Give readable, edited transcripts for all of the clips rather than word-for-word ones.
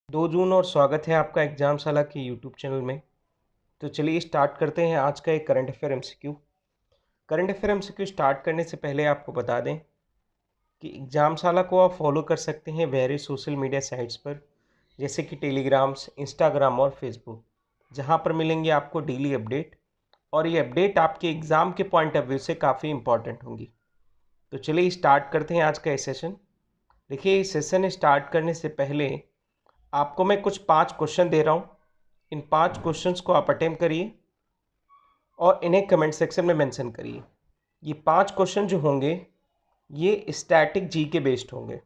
2 जून और स्वागत है आपका एग्जामशाला के यूट्यूब चैनल में। तो चलिए स्टार्ट करते हैं आज का एक current affair MCQ. Current affair MCQ start करने से पहले आपको बता दें कि एग्जामशाला को आप फॉलो कर सकते हैं वेरियस सोशल मीडिया साइट्स पर, जैसे कि टेलीग्राम्स, इंस्टाग्राम और फेसबुक, जहां पर मिलेंगे आपको डेली अपडेट। और ये अपडेट आपके एग्ज़ाम के पॉइंट ऑफ व्यू से काफ़ी इंपॉर्टेंट होंगी। तो चलिए स्टार्ट करते हैं आज का ये सेशन। देखिए, इस सेशन स्टार्ट करने से पहले आपको मैं कुछ 5 क्वेश्चन दे रहा हूँ। इन 5 क्वेश्चंस को आप अटेम्प्ट करिए और इन्हें कमेंट सेक्शन में मेंशन करिए। ये 5 क्वेश्चन जो होंगे ये स्टैटिक जी के बेस्ड होंगे।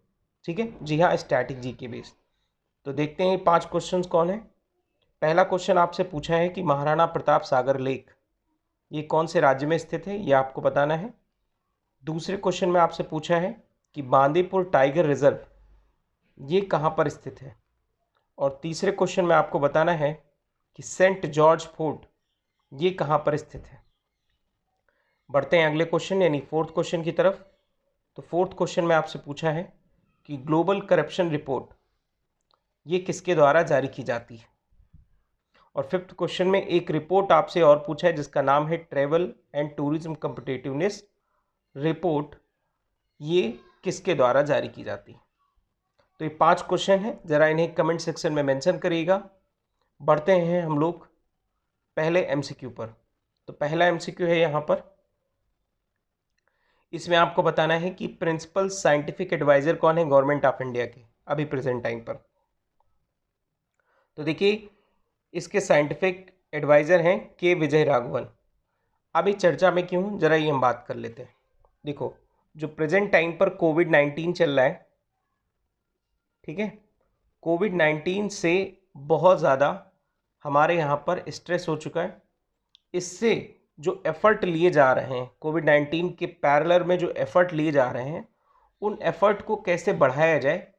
ठीक है, जी हाँ, स्टैटिक जी के बेस्ड। तो देखते हैं ये 5 क्वेश्चंस कौन है। पहला क्वेश्चन आपसे पूछा है कि महाराणा प्रताप सागर लेक ये कौन से राज्य में स्थित है, ये आपको बताना है। दूसरे क्वेश्चन में आपसे पूछा है कि बांदीपुर टाइगर रिजर्व ये कहाँ पर स्थित है। और तीसरे क्वेश्चन में आपको बताना है कि सेंट जॉर्ज फोर्ट ये कहाँ पर स्थित है। बढ़ते हैं अगले क्वेश्चन यानी फोर्थ क्वेश्चन की तरफ। तो फोर्थ क्वेश्चन में आपसे पूछा है कि ग्लोबल करप्शन रिपोर्ट ये किसके द्वारा जारी की जाती है। और फिफ्थ क्वेश्चन में एक रिपोर्ट आपसे और पूछा है जिसका नाम है travel and tourism competitiveness report, ये किसके द्वारा जारी की जाती है। तो ये 5 क्वेश्चन हैं, ज़रा इन्हें कमेंट सेक्शन में मेंशन करिएगा। बढ़ते हैं हम लोग पहले एमसीक्यू पर। तो पहला एमसीक्यू है यहाँ पर, इसमें आपको बताना है कि प्रिंसिपल साइंटिफिक एडवाइजर कौन है गवर्नमेंट ऑफ इंडिया के अभी प्रेजेंट टाइम पर। तो देखिए, इसके साइंटिफिक एडवाइजर हैं के विजय राघवन। अभी चर्चा में क्यों, जरा ये हम बात कर लेते हैं। देखो, जो प्रेजेंट टाइम पर कोविड-19 चल रहा है, ठीक है, कोविड-19 से बहुत ज़्यादा हमारे यहाँ पर स्ट्रेस हो चुका है। इससे जो एफ़र्ट लिए जा रहे हैं, कोविड-19 के पैरेलल में जो एफ़र्ट लिए जा रहे हैं, उन एफ़र्ट को कैसे बढ़ाया जाए,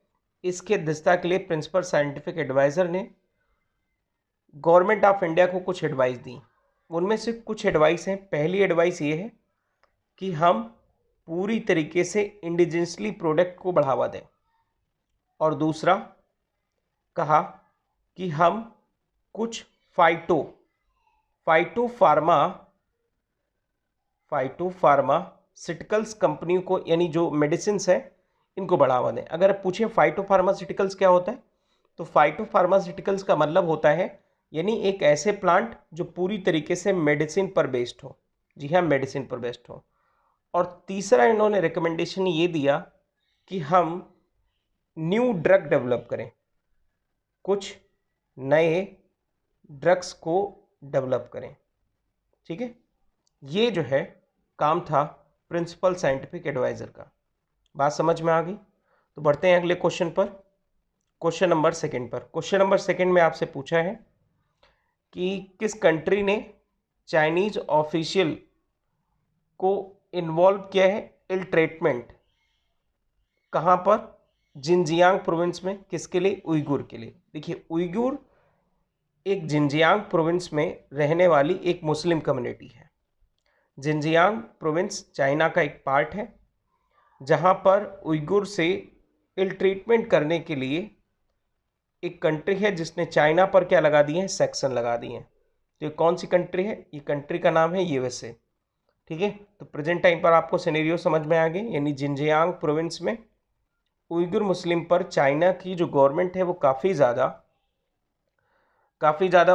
इसके दिशा के लिए प्रिंसिपल साइंटिफिक एडवाइज़र ने गवर्नमेंट ऑफ इंडिया को कुछ एडवाइस दी। उनमें से कुछ एडवाइस हैं। पहली एडवाइस ये है कि हम पूरी तरीके से इंडिजिनसली प्रोडक्ट को बढ़ावा दें। और दूसरा कहा कि हम कुछ फाइटोफार्मासिटिकल्स कंपनियों को, यानी जो मेडिसिन्स हैं, इनको बढ़ावा दें। अगर आप पूछें फाइटोफार्मासिटिकल्स क्या होता है, तो फाइटोफार्मासिटिकल्स का मतलब होता है यानी एक ऐसे प्लांट जो पूरी तरीके से मेडिसिन पर बेस्ड हो। जी हाँ, मेडिसिन पर बेस्ड हो। और तीसरा इन्होंने रिकमेंडेशन ये दिया कि हम न्यू ड्रग डेवलप करें, कुछ नए ड्रग्स को डेवलप करें। ठीक है, ये जो है काम था प्रिंसिपल साइंटिफिक एडवाइज़र का। बात समझ में आ गई। तो बढ़ते हैं अगले क्वेश्चन पर, क्वेश्चन नंबर सेकंड पर। क्वेश्चन नंबर सेकंड में आपसे पूछा है कि किस कंट्री ने चाइनीज ऑफिशियल को इन्वॉल्व किया है इल ट्रीटमेंट, कहाँ पर, जिनजियांग प्रोविंस में। किसके लिए, उइगुर के लिए। देखिए, उइगुर एक जिनजियांग प्रोविंस में रहने वाली एक मुस्लिम कम्युनिटी है। जिनजियांग प्रोविंस चाइना का एक पार्ट है, जहाँ पर उइगुर से इल ट्रीटमेंट करने के लिए एक कंट्री है जिसने चाइना पर क्या लगा दिए हैं, सेक्शन लगा दिए हैं। तो ये कौन सी कंट्री है, ये कंट्री का नाम है यूएसए। ठीक है, तो प्रेजेंट टाइम पर आपको सिनेरियो समझ में आ गई, यानी जिनजियांग प्रोविंस में उइगुर मुस्लिम पर चाइना की जो गवर्नमेंट है वो काफ़ी ज़्यादा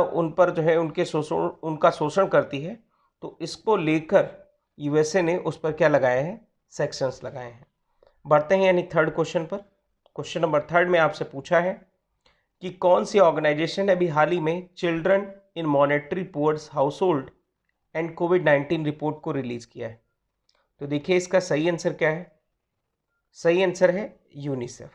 उन पर जो है उनका शोषण करती है। तो इसको लेकर यूएसए ने उस पर क्या लगाए हैं, सेक्शंस लगाए हैं। बढ़ते हैं यानी थर्ड क्वेश्चन पर। क्वेश्चन नंबर थर्ड में आपसे पूछा है कि कौन सी ऑर्गेनाइजेशन ने अभी हाल ही में children in monetary poors household and कोविड-19 रिपोर्ट को रिलीज़ किया है। तो देखिए, इसका सही आंसर क्या है। सही आंसर है यूनिसेफ।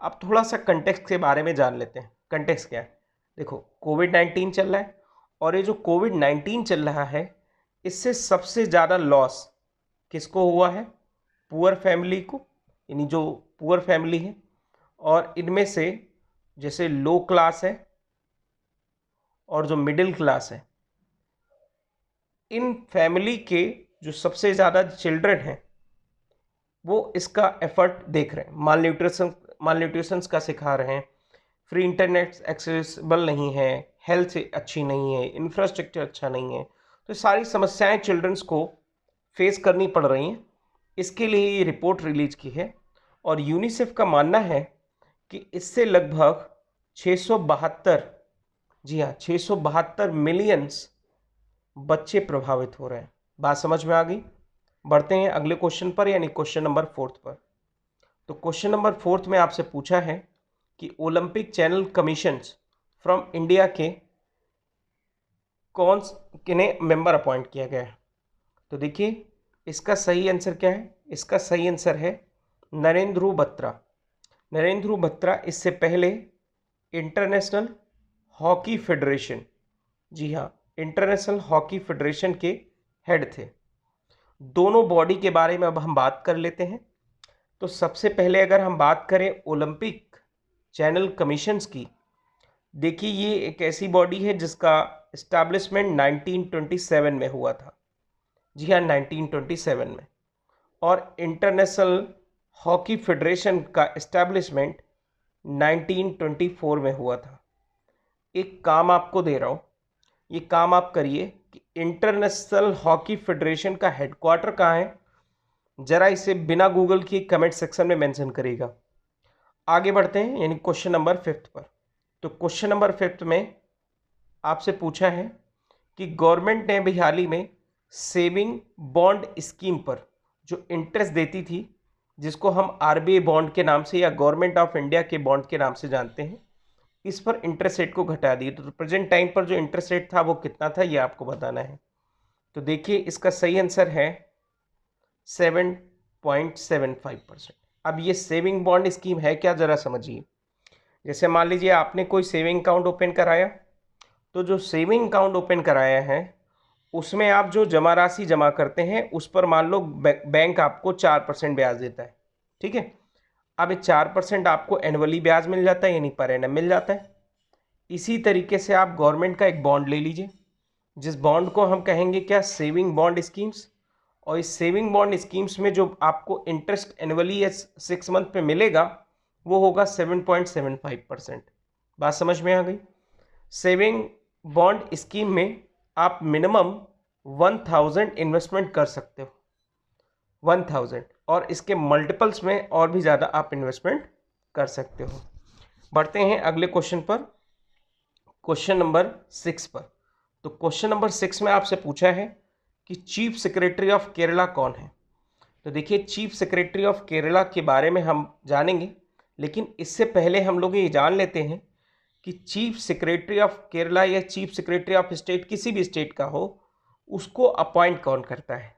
अब थोड़ा सा कंटेक्स्ट के बारे में जान लेते हैं। कंटेक्स्ट क्या है। देखो, कोविड-19 चल रहा है और ये जो कोविड-19 चल रहा है इससे सबसे ज़्यादा लॉस किसको हुआ है, पुअर फैमिली को, यानी जो पुअर फैमिली है। और इनमें से जैसे लो क्लास है और जो मिडिल क्लास है, इन फैमिली के जो सबसे ज़्यादा चिल्ड्रन हैं वो इसका एफर्ट देख रहे हैं, माल न्यूट्रिशन का सिखा रहे हैं, फ्री इंटरनेट एक्सेसिबल नहीं है, हेल्थ अच्छी नहीं है, इंफ्रास्ट्रक्चर अच्छा नहीं है, तो सारी समस्याएं चिल्ड्रंस को फेस करनी पड़ रही हैं। इसके लिए ये रिपोर्ट रिलीज की है और यूनिसेफ का मानना है कि इससे लगभग 672, जी हाँ 672 मिलियंस बच्चे प्रभावित हो रहे हैं। बात समझ में आ गई? बढ़ते हैं अगले क्वेश्चन पर, यानी क्वेश्चन नंबर 4 पर। तो क्वेश्चन नंबर 4 में आपसे पूछा है कि Olympic channel commissions from India के कौन किन्हें मेंबर अपॉइंट किया गया है। तो देखिए इसका सही आंसर क्या है। इसका सही आंसर है नरेंद्र बत्रा। नरेंद्र बत्रा इससे पहले इंटरनेशनल हॉकी फेडरेशन, जी हाँ इंटरनेशनल हॉकी फेडरेशन के हेड थे। दोनों बॉडी के बारे में अब हम बात कर लेते हैं। तो सबसे पहले अगर हम बात करें ओलंपिक चैनल कमीशंस की, देखिए ये एक ऐसी बॉडी है जिसका इस्टेब्लिशमेंट 1927 में हुआ था, जी हाँ 1927 में। और इंटरनेशनल हॉकी फेडरेशन का इस्टेब्लिशमेंट 1924 में हुआ था। एक काम आपको दे रहा हूँ, ये काम आप करिए कि इंटरनेशनल हॉकी फेडरेशन का हेडक्वार्टर कहाँ है, जरा इसे बिना गूगल की कमेंट सेक्शन में मेंशन करिएगा। आगे बढ़ते हैं यानी क्वेश्चन नंबर 5 पर। तो क्वेश्चन नंबर 5 में आपसे पूछा है कि गवर्नमेंट ने भी हाल ही में सेविंग बॉन्ड स्कीम पर जो इंटरेस्ट देती थी, जिसको हम आरबीआई बॉन्ड के नाम से या गवर्नमेंट ऑफ इंडिया के बॉन्ड के नाम से जानते हैं, इस पर इंटरेस्ट रेट को घटा दी। तो प्रेजेंट टाइम पर जो इंटरेस्ट रेट था वो कितना था, ये आपको बताना है। तो देखिए इसका सही आंसर है 7.75%। अब ये सेविंग बॉन्ड स्कीम है क्या, जरा समझिए। जैसे मान लीजिए आपने कोई सेविंग अकाउंट ओपन कराया, तो जो सेविंग अकाउंट ओपन कराया है उसमें आप जो जमा राशि जमा करते हैं उस पर मान लो बैंक आपको 4% ब्याज देता है, ठीक है। अब 4% आपको एनुअली ब्याज मिल जाता है, यानी पर एनम मिल जाता है। इसी तरीके से आप गवर्नमेंट का एक बॉन्ड ले लीजिए, जिस बॉन्ड को हम कहेंगे क्या, सेविंग बॉन्ड स्कीम्स। और इस सेविंग बॉन्ड स्कीम्स में जो आपको इंटरेस्ट एनुअली या 6 मंथ पे मिलेगा वो होगा 7.75%। बात समझ में आ गई। सेविंग बॉन्ड स्कीम में आप मिनिमम 1000 इन्वेस्टमेंट कर सकते हो, 1000, और इसके मल्टीपल्स में और भी ज़्यादा आप इन्वेस्टमेंट कर सकते हो। बढ़ते हैं अगले क्वेश्चन पर, क्वेश्चन नंबर 6 पर। तो क्वेश्चन नंबर 6 में आपसे पूछा है कि चीफ सेक्रेटरी ऑफ केरला कौन है। तो देखिए चीफ सेक्रेटरी ऑफ केरला के बारे में हम जानेंगे, लेकिन इससे पहले हम लोग ये जान लेते हैं कि चीफ सेक्रेटरी ऑफ केरला या चीफ सेक्रेटरी ऑफ स्टेट किसी भी स्टेट का हो, उसको अपॉइंट कौन करता है।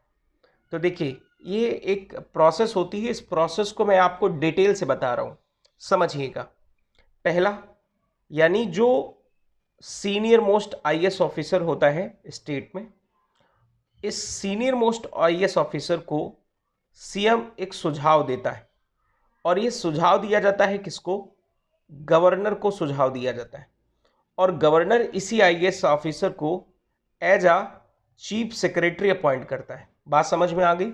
तो देखिए ये एक प्रोसेस होती है, इस प्रोसेस को मैं आपको डिटेल से बता रहा हूँ, समझिएगा। पहला, यानी जो सीनियर मोस्ट आईएएस ऑफिसर होता है स्टेट में, इस सीनियर मोस्ट आईएएस ऑफिसर को सीएम एक सुझाव देता है, और ये सुझाव दिया जाता है किसको, गवर्नर को सुझाव दिया जाता है। और गवर्नर इसी आईएएस ऑफिसर को as a chief secretary appoint करता है। बात समझ में आ गई।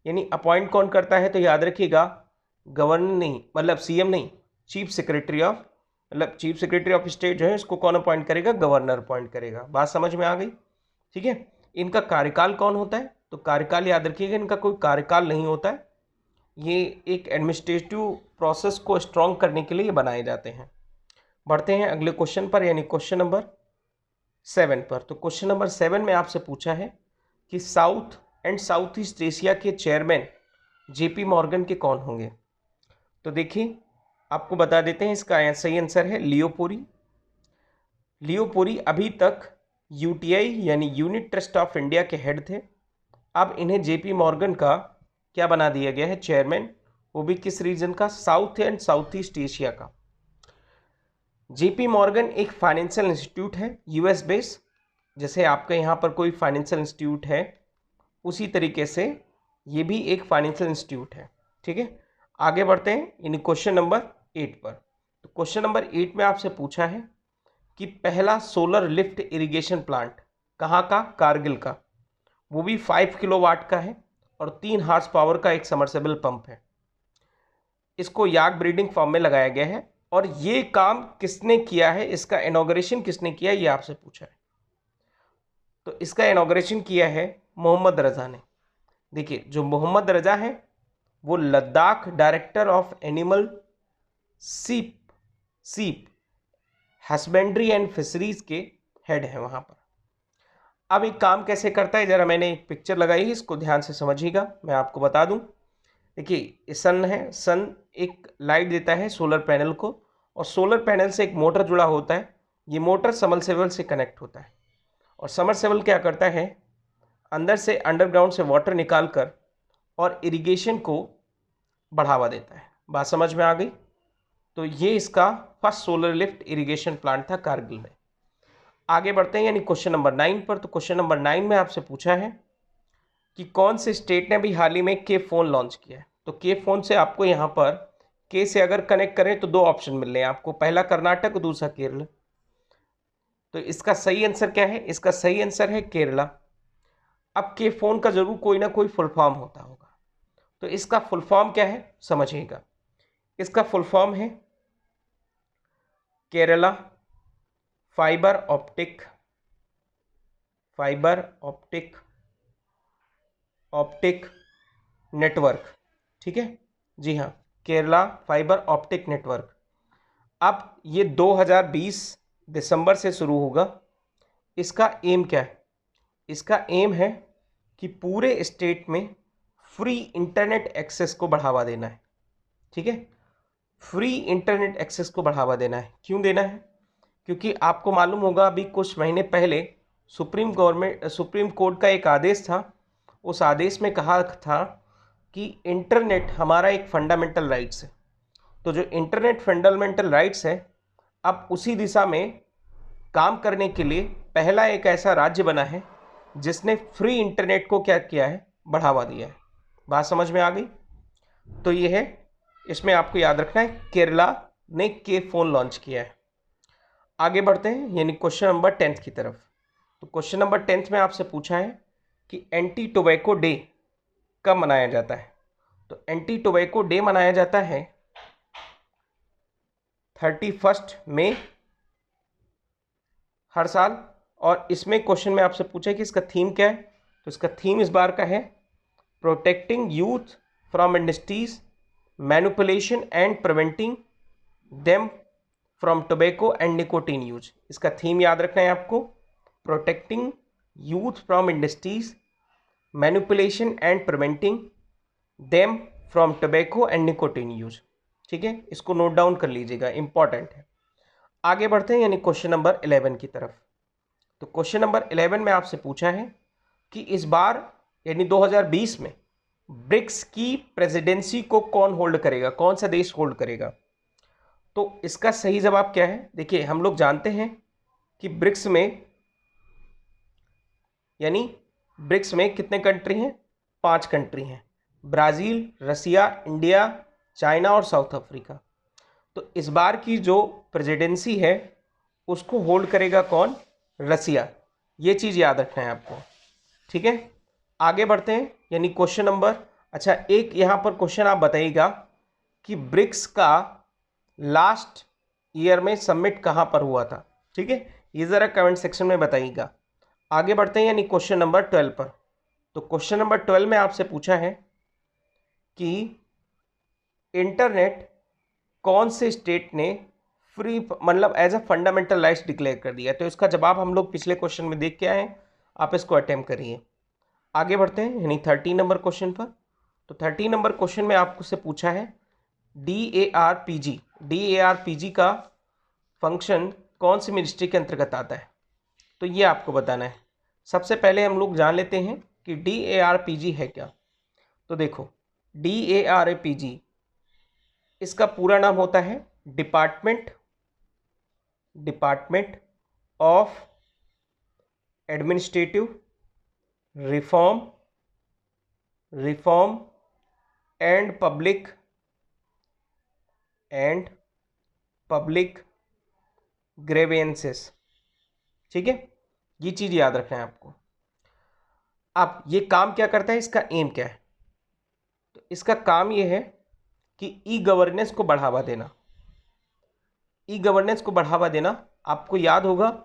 यानी अपॉइंट कौन करता है, तो याद रखिएगा गवर्नर नहीं, मतलब सीएम नहीं, चीफ सेक्रेटरी ऑफ, मतलब चीफ सेक्रेटरी ऑफ स्टेट जो है इसको कौन अपॉइंट करेगा, गवर्नर अपॉइंट करेगा। बात समझ में आ गई, ठीक है। इनका कार्यकाल कौन होता है, तो कार्यकाल याद रखिएगा इनका कोई कार्यकाल नहीं होता है, ये एक एडमिनिस्ट्रेटिव प्रोसेस को स्ट्रॉन्ग करने के लिए बनाए जाते हैं। बढ़ते हैं अगले क्वेश्चन पर, यानी क्वेश्चन नंबर 7 पर। तो क्वेश्चन नंबर 7 में आपसे पूछा है कि south and south east Asia के चेयरमैन जेपी मॉर्गन के कौन होंगे। तो देखिए आपको बता देते हैं, इसका सही आंसर है लियोपोरी। लियोपोरी अभी तक यूटीआई यानी यूनिट ट्रस्ट ऑफ इंडिया के हेड थे। अब इन्हें जेपी मॉर्गन का क्या बना दिया गया है, चेयरमैन। वो भी किस रीजन का, south and south east Asia का। जेपी मॉर्गन एक फाइनेंशियल इंस्टीट्यूट है यूएस बेस, जैसे आपके यहाँ पर कोई फाइनेंशियल इंस्टीट्यूट है उसी तरीके से ये भी एक फाइनेंशियल इंस्टीट्यूट है, ठीक है। आगे बढ़ते हैं इन क्वेश्चन नंबर 8 पर। तो क्वेश्चन नंबर 8 में आपसे पूछा है कि पहला सोलर लिफ्ट इरिगेशन प्लांट कहाँ का, कारगिल का, वो भी 5 किलोवाट का है और 3 हॉर्स पावर का एक समरसेबल पंप है। इसको याक ब्रीडिंग फार्म में लगाया गया है और ये काम किसने किया है, इसका इनॉग्रेशन किसने किया, ये आपसे पूछा है। तो इसका इनॉग्रेशन किया है मोहम्मद रज़ा ने। देखिए जो मोहम्मद रज़ा है वो लद्दाख डायरेक्टर ऑफ एनिमल सीप सीप हस्बेंड्री एंड फिशरीज के हेड हैं वहाँ पर। अब एक काम कैसे करता है, जरा मैंने एक पिक्चर लगाई है, इसको ध्यान से समझिएगा, मैं आपको बता दूं। देखिए सन है, सन एक लाइट देता है सोलर पैनल को, और सोलर पैनल से एक मोटर जुड़ा होता है। ये मोटर समरसेबल से कनेक्ट होता है, और समरसेबल क्या करता है, अंदर से अंडरग्राउंड से वाटर निकाल कर और इरिगेशन को बढ़ावा देता है। बात समझ में आ गई। तो ये इसका first solar lift irrigation plant था कारगिल में। आगे बढ़ते हैं यानी क्वेश्चन नंबर 9 पर। तो क्वेश्चन नंबर 9 में आपसे पूछा है कि कौन से स्टेट ने अभी हाल ही में के फोन लॉन्च किया है। तो के फोन से आपको यहाँ पर के से अगर कनेक्ट करें तो दो ऑप्शन मिल रहे हैं आपको, पहला कर्नाटक और दूसरा केरल। तो इसका सही आंसर क्या है, इसका सही आंसर है केरला। अब के फोन का जरूर कोई ना कोई फुल फॉर्म होता होगा, तो इसका फुल फॉर्म क्या है समझिएगा। इसका फुल फॉर्म है केरला फाइबर ऑप्टिक नेटवर्क। ठीक है जी हाँ, केरला फाइबर ऑप्टिक नेटवर्क। अब ये 2020 दिसंबर से शुरू होगा। इसका एम क्या है, इसका एम है कि पूरे स्टेट में फ्री इंटरनेट एक्सेस को बढ़ावा देना है। ठीक है, फ्री इंटरनेट एक्सेस को बढ़ावा देना है। क्यों देना है, क्योंकि आपको मालूम होगा अभी कुछ महीने पहले सुप्रीम कोर्ट का एक आदेश था। उस आदेश में कहा था कि इंटरनेट हमारा एक फंडामेंटल राइट्स है। तो जो इंटरनेट फंडामेंटल राइट्स है, अब उसी दिशा में काम करने के लिए पहला एक ऐसा राज्य बना है जिसने फ्री इंटरनेट को क्या किया है, बढ़ावा दिया है। बात समझ में आ गई। तो ये है, इसमें आपको याद रखना है केरला ने के फोन लॉन्च किया है। आगे बढ़ते हैं यानी क्वेश्चन नंबर 10 की तरफ। तो क्वेश्चन नंबर 10 में आपसे पूछा है कि एंटी टोबैको डे कब मनाया जाता है। तो एंटी टोबैको डे मनाया जाता है 31 मई हर साल। और इसमें क्वेश्चन में आपसे पूछा है कि इसका थीम क्या है। तो इसका थीम इस बार का है protecting youth from industries manipulation and preventing them from tobacco and nicotine use. इसका थीम याद रखना है आपको, protecting youth from industries manipulation and preventing them from tobacco and nicotine use. ठीक है, इसको नोट डाउन कर लीजिएगा, इंपॉर्टेंट है। आगे बढ़ते हैं यानी क्वेश्चन नंबर 11 की तरफ। तो क्वेश्चन नंबर 11 में आपसे पूछा है कि इस बार यानी 2020 में ब्रिक्स की प्रेसिडेंसी को कौन होल्ड करेगा, कौन सा देश होल्ड करेगा। तो इसका सही जवाब क्या है। देखिए हम लोग जानते हैं कि ब्रिक्स में कितने कंट्री हैं, 5 कंट्री हैं, ब्राज़ील, रसिया, इंडिया, चाइना और साउथ अफ्रीका। तो इस बार की जो प्रेसिडेंसी है उसको होल्ड करेगा कौन, रसिया। ये चीज़ याद रखना है आपको। ठीक है, आगे बढ़ते हैं यानी क्वेश्चन नंबर, अच्छा एक यहाँ पर क्वेश्चन आप बताइएगा कि ब्रिक्स का लास्ट ईयर में समिट कहाँ पर हुआ था। ठीक है, ये ज़रा कमेंट सेक्शन में बताइएगा। आगे बढ़ते हैं यानी क्वेश्चन नंबर 12 पर। तो क्वेश्चन नंबर 12 में आपसे पूछा है कि इंटरनेट कौन से स्टेट ने फ्री मतलब as a fundamental rights declare कर दिया। तो इसका जवाब हम लोग पिछले क्वेश्चन में देख के आए हैं, आप इसको अटेम्प्ट करिए। आगे बढ़ते हैं यानी 13 नंबर क्वेश्चन पर। तो 13 नंबर क्वेश्चन में आपको से पूछा है DARPG का फंक्शन कौन सी मिनिस्ट्री के अंतर्गत आता है। तो ये आपको बताना है। सबसे पहले हम लोग जान लेते हैं कि DARPG है क्या। तो देखो DARPG इसका पूरा नाम होता है department of administrative reform and public grievances. ठीक है, ये चीज़ याद रखना है आपको। अब ये काम क्या करता है, इसका एम क्या है। तो इसका काम ये है कि ई गवर्नेंस को बढ़ावा देना। ई गवर्नेंस को बढ़ावा देना, आपको याद होगा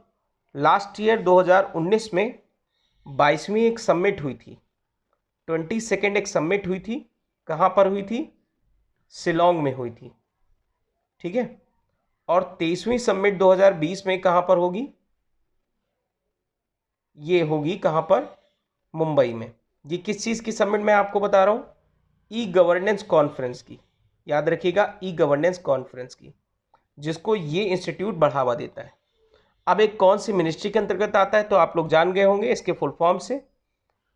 लास्ट ईयर 2019 में 22वीं एक समिट हुई थी, 22nd एक समिट हुई थी। कहाँ पर हुई थी? शिलोंग में हुई थी, ठीक है। और 23वीं समिट 2020 में कहाँ पर होगी? ये होगी कहाँ पर? मुंबई में। ये किस चीज़ की समिट मैं आपको बता रहा हूँ? ई गवर्नेंस कॉन्फ्रेंस की, याद रखिएगा, ई गवर्नेंस कॉन्फ्रेंस की, जिसको ये इंस्टीट्यूट बढ़ावा देता है। अब एक कौन सी मिनिस्ट्री के अंतर्गत आता है तो आप लोग जान गए होंगे इसके फुल फॉर्म से।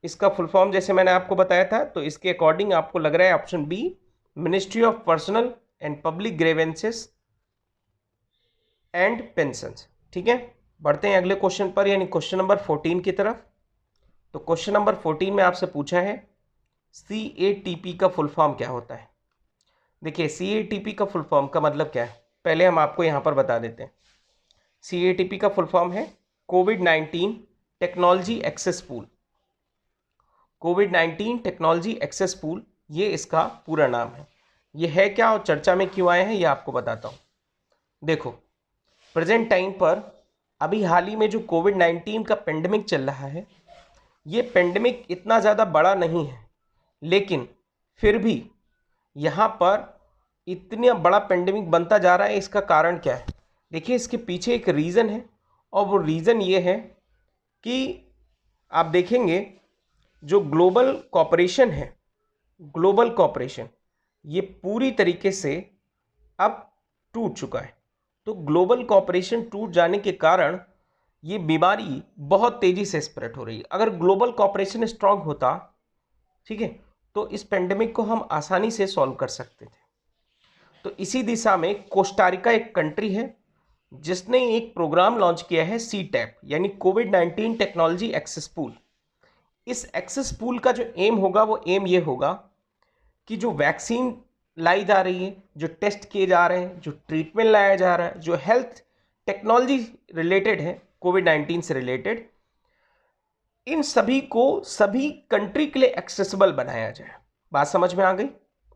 इसका फुल फॉर्म जैसे मैंने आपको बताया था, तो इसके अकॉर्डिंग आपको लग रहा है option B, ministry of personnel and public grievances and pensions, ठीक है। बढ़ते हैं अगले क्वेश्चन पर, यानी क्वेश्चन नंबर 14 की तरफ। तो क्वेश्चन नंबर 14 में आपसे पूछा है CATP का फुल फॉर्म क्या होता है। देखिए CATP का फुल फॉर्म का मतलब क्या है, पहले हम आपको यहाँ पर बता देते हैं। CATP का फुल फॉर्म है कोविड-19 टेक्नोलॉजी एक्सेस पूल। कोविड-19 टेक्नोलॉजी एक्सेस पूल, ये इसका पूरा नाम है। ये है क्या और चर्चा में क्यों आए हैं, ये आपको बताता हूँ। देखो प्रेजेंट टाइम पर अभी हाल ही में जो कोविड-19 का पेंडेमिक चल रहा है, ये पेंडेमिक इतना ज़्यादा बड़ा नहीं है, लेकिन फिर भी यहाँ पर इतना बड़ा पेंडेमिक बनता जा रहा है। इसका कारण क्या है? देखिए इसके पीछे एक रीज़न है, और वो रीज़न ये है कि आप देखेंगे जो ग्लोबल कॉपरेशन है, ग्लोबल कॉपरेशन ये पूरी तरीके से अब टूट चुका है। तो ग्लोबल कॉपरेशन टूट जाने के कारण ये बीमारी बहुत तेज़ी से स्प्रेड हो रही है। अगर ग्लोबल कॉपरेशन स्ट्रांग होता, ठीक है, तो इस पेंडेमिक को हम आसानी से सॉल्व कर सकते थे। तो इसी दिशा में कोस्टारिका एक कंट्री है जिसने एक प्रोग्राम लॉन्च किया है CTAP, यानी कोविड-19 टेक्नोलॉजी एक्सेस पूल। इस एक्सेस पूल का जो एम होगा, वो एम ये होगा कि जो वैक्सीन लाई जा रही है, जो टेस्ट किए जा रहे हैं, जो ट्रीटमेंट लाया जा रहा है, जो हेल्थ टेक्नोलॉजी रिलेटेड है कोविड-19 से रिलेटेड, इन सभी को सभी कंट्री के लिए एक्सेसिबल बनाया जाए। बात समझ में आ गई?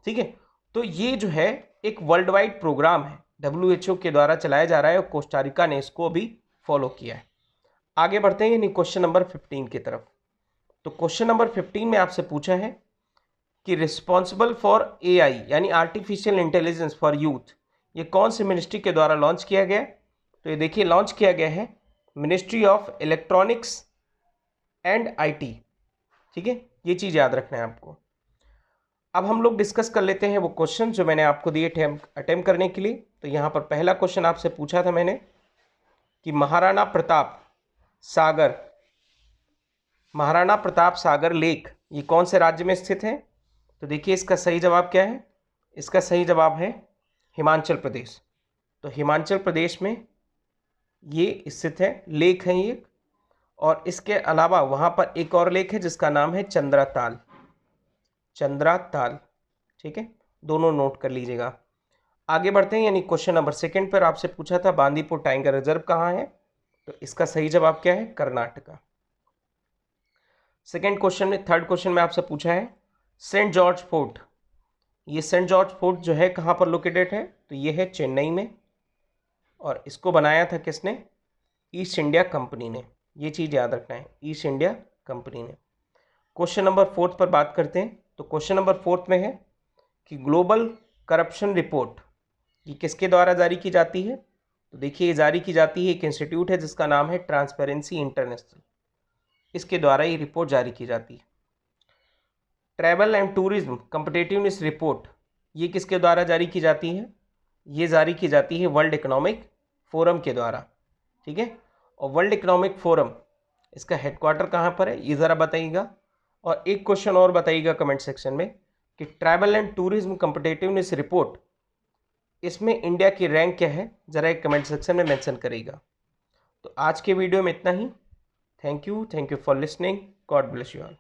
ठीक है। तो ये जो है एक वर्ल्ड वाइड प्रोग्राम है, WHO के द्वारा चलाया जा रहा है और कोस्टारिका ने इसको भी फॉलो किया है। आगे बढ़ते हैं यानी क्वेश्चन नंबर 15 की तरफ। तो क्वेश्चन नंबर 15 में आपसे पूछा है कि रिस्पॉन्सिबल फॉर AI यानी आर्टिफिशियल इंटेलिजेंस फॉर यूथ, ये कौन सी मिनिस्ट्री के द्वारा लॉन्च किया गया? तो ये देखिए लॉन्च किया गया है ministry of electronics and IT, ठीक है। ये चीज़ याद रखना है आपको। अब हम लोग डिस्कस कर लेते हैं वो क्वेश्चन जो मैंने आपको दिए थे अटेम्प्ट करने के लिए। तो यहाँ पर पहला क्वेश्चन आपसे पूछा था मैंने कि महाराणा प्रताप सागर लेक ये कौन से राज्य में स्थित है? तो देखिए इसका सही जवाब क्या है? इसका सही जवाब है हिमाचल प्रदेश। तो हिमाचल प्रदेश में ये स्थित है, लेक है ये। और इसके अलावा वहाँ पर एक और लेक है जिसका नाम है चंद्राताल, ठीक है, दोनों नोट कर लीजिएगा। आगे बढ़ते हैं यानी क्वेश्चन नंबर 2 पर आपसे पूछा था बांदीपुर टाइगर रिजर्व कहाँ है? तो इसका सही जवाब क्या है? कर्नाटका। थर्ड क्वेश्चन में आपसे पूछा है सेंट जॉर्ज फोर्ट, ये सेंट जॉर्ज फोर्ट जो है कहाँ पर लोकेटेड है? तो ये है चेन्नई में, और इसको बनाया था किसने? ईस्ट इंडिया कंपनी ने। ये चीज़ याद रखना है, ईस्ट इंडिया कंपनी ने। क्वेश्चन नंबर 4 पर बात करते हैं। तो क्वेश्चन नंबर 4 में है कि ग्लोबल करप्शन रिपोर्ट ये किसके द्वारा जारी की जाती है? तो देखिए ये जारी की जाती है एक इंस्टीट्यूट है जिसका नाम है ट्रांसपेरेंसी इंटरनेशनल, इसके द्वारा ये रिपोर्ट जारी की जाती है। Travel and tourism competitiveness report ये किसके द्वारा जारी की जाती है? ये जारी की जाती है वर्ल्ड इकोनॉमिक फोरम के द्वारा, ठीक है। और वर्ल्ड इकोनॉमिक फोरम इसका हेडक्वार्टर कहाँ पर है ये ज़रा बताइएगा। और एक क्वेश्चन और बताइएगा कमेंट सेक्शन में कि travel and tourism competitiveness report इसमें इंडिया की रैंक क्या है, ज़रा एक कमेंट सेक्शन में मेंशन करिएगा। तो आज के वीडियो में इतना ही। Thank you for listening. God bless you all.